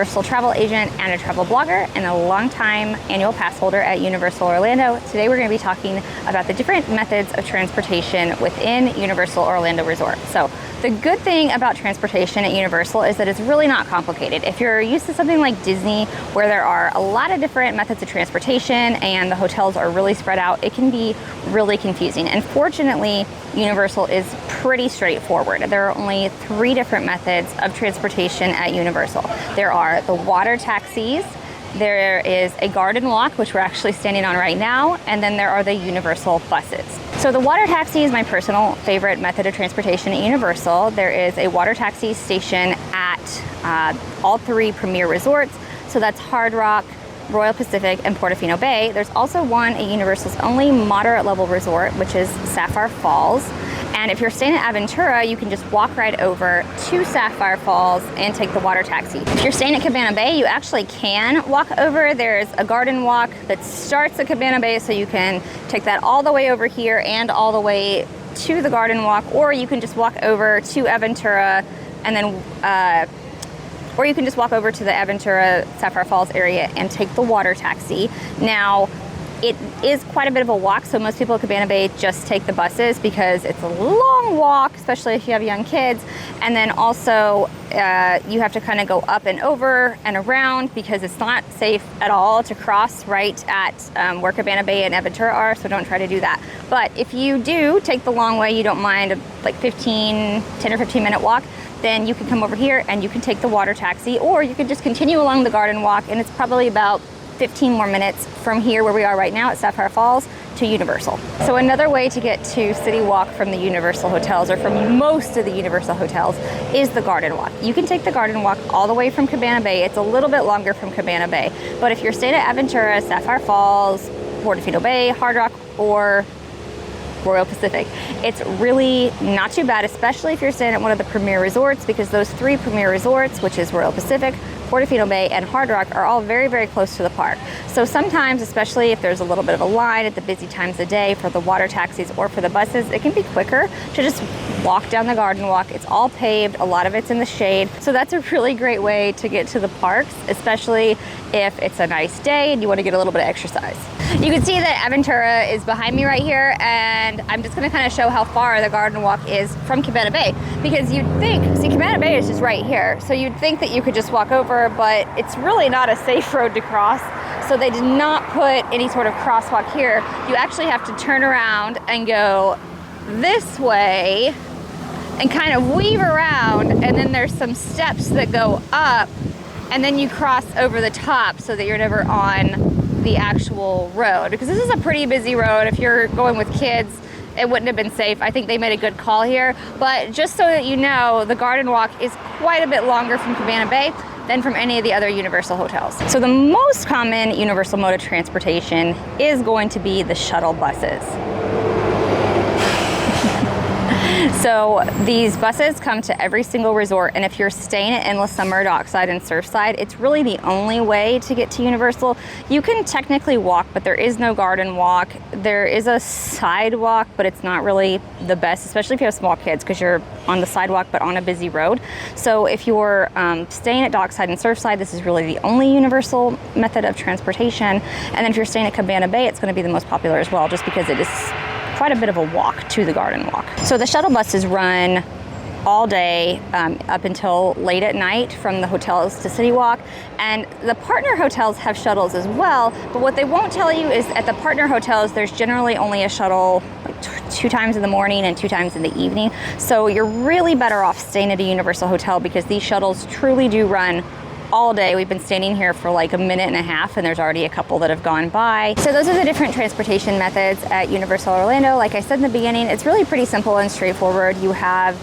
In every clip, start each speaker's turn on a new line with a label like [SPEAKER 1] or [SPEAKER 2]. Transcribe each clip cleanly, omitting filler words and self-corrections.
[SPEAKER 1] Universal travel agent and a travel blogger and a longtime annual pass holder at Universal Orlando. Today we're going to be talking about the different methods of transportation within Universal Orlando Resort. So the good thing about transportation at Universal is that it's really not complicated. If you're used to something like Disney, where there are a lot of different methods of transportation and the hotels are really spread out, it can be really confusing. And fortunately, Universal is pretty straightforward. There are only 3 different methods of transportation at Universal. There are the water taxis, there is a garden walk, which we're actually standing on right now, and then there are the Universal buses. So the water taxi is my personal favorite method of transportation at Universal. There is a water taxi station at all 3 premier resorts. So that's Hard Rock, Royal Pacific, and Portofino Bay. There's also one at Universal's only moderate level resort, which is Sapphire Falls. And if you're staying at Aventura, you can just walk right over to Sapphire Falls and take the water taxi. If you're staying at Cabana Bay, you actually can walk over. There's a garden walk that starts at Cabana Bay, so you can take that all the way over here and all the way to the garden walk, or you can just walk over to Aventura and then or you can just walk over to the Aventura Sapphire Falls area and take the water taxi. Now, it is quite a bit of a walk, so most people at Cabana Bay just take the buses because it's a long walk, especially if you have young kids. And then also, you have to kind of go up and over and around because it's not safe at all to cross right at where Cabana Bay and Aventura are, so don't try to do that. But if you do take the long way, you don't mind a like 10 or 15 minute walk, then you can come over here and you can take the water taxi, or you can just continue along the garden walk, and it's probably about 15 more minutes from here where we are right now at Sapphire Falls to Universal. So another way to get to City Walk from the Universal hotels, or from most of the Universal hotels, is the garden walk. You can take the garden walk all the way from Cabana Bay. It's a little bit longer from Cabana Bay, but if you're staying at Aventura, Sapphire Falls, Portofino Bay, Hard Rock, or Royal Pacific, it's really not too bad, especially if you're staying at one of the premier resorts, because those 3 premier resorts, which is Royal Pacific, Portofino Bay, and Hard Rock, are all very, very close to the park. So sometimes, especially if there's a little bit of a line at the busy times of day for the water taxis or for the buses, it can be quicker to just walk down the garden walk. It's all paved, a lot of it's in the shade. So that's a really great way to get to the parks, especially if it's a nice day and you want to get a little bit of exercise. You can see that Aventura is behind me right here, and I'm just going to kind of show how far the garden walk is from Cabana Bay, because you'd think, see, Cabana Bay is just right here, so you'd think that you could just walk over, but it's really not a safe road to cross, so they did not put any sort of crosswalk here. You actually have to turn around and go this way and kind of weave around, and then there's some steps that go up, and then you cross over the top so that you're never on the actual road, because this is a pretty busy road. If you're going with kids, it wouldn't have been safe. I think they made a good call here, but just so that you know, the garden walk is quite a bit longer from Cabana Bay than from any of the other Universal hotels. So the most common Universal mode of transportation is going to be the shuttle buses. So these buses come to every single resort, and if you're staying at Endless Summer, Dockside, and Surfside, it's really the only way to get to Universal. You can technically walk, but there is no garden walk. There is a sidewalk, but it's not really the best, especially if you have small kids, because you're on the sidewalk but on a busy road. So if you're staying at Dockside and Surfside, this is really the only Universal method of transportation. And then if you're staying at Cabana Bay, it's going to be the most popular as well, just because it is quite a bit of a walk to the garden walk. So the shuttle buses run all day up until late at night from the hotels to City Walk, and the partner hotels have shuttles as well, but what they won't tell you is at the partner hotels there's generally only a shuttle like 2 times in the morning and 2 times in the evening, so you're really better off staying at a Universal hotel, because these shuttles truly do run all day. We've been standing here for like a minute and a half, and there's already a couple that have gone by. So those are the different transportation methods at Universal Orlando. Like I said in the beginning, it's really pretty simple and straightforward. You have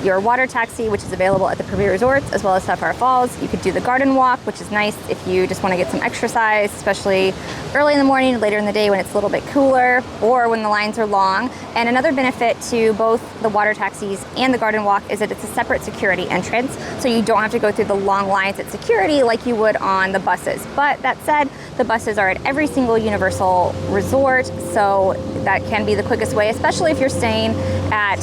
[SPEAKER 1] your water taxi, which is available at the premier resorts, as well as Sapphire Falls. You could do the garden walk, which is nice if you just want to get some exercise, especially early in the morning, later in the day when it's a little bit cooler, or when the lines are long. And another benefit to both the water taxis and the garden walk is that it's a separate security entrance, so you don't have to go through the long lines at security like you would on the buses. But that said, the buses are at every single Universal resort, so that can be the quickest way, especially if you're staying at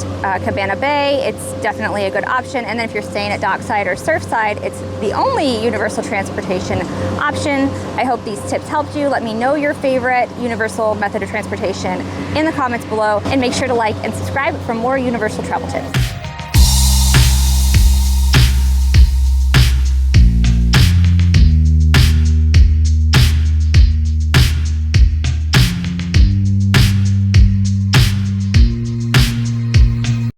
[SPEAKER 1] Cabana Bay. It's definitely a good option. And then if you're staying at Dockside or Surfside, it's the only universal transportation option. I hope these tips helped you. Let me know your favorite universal method of transportation in the comments below, and make sure to like and subscribe for more universal travel tips.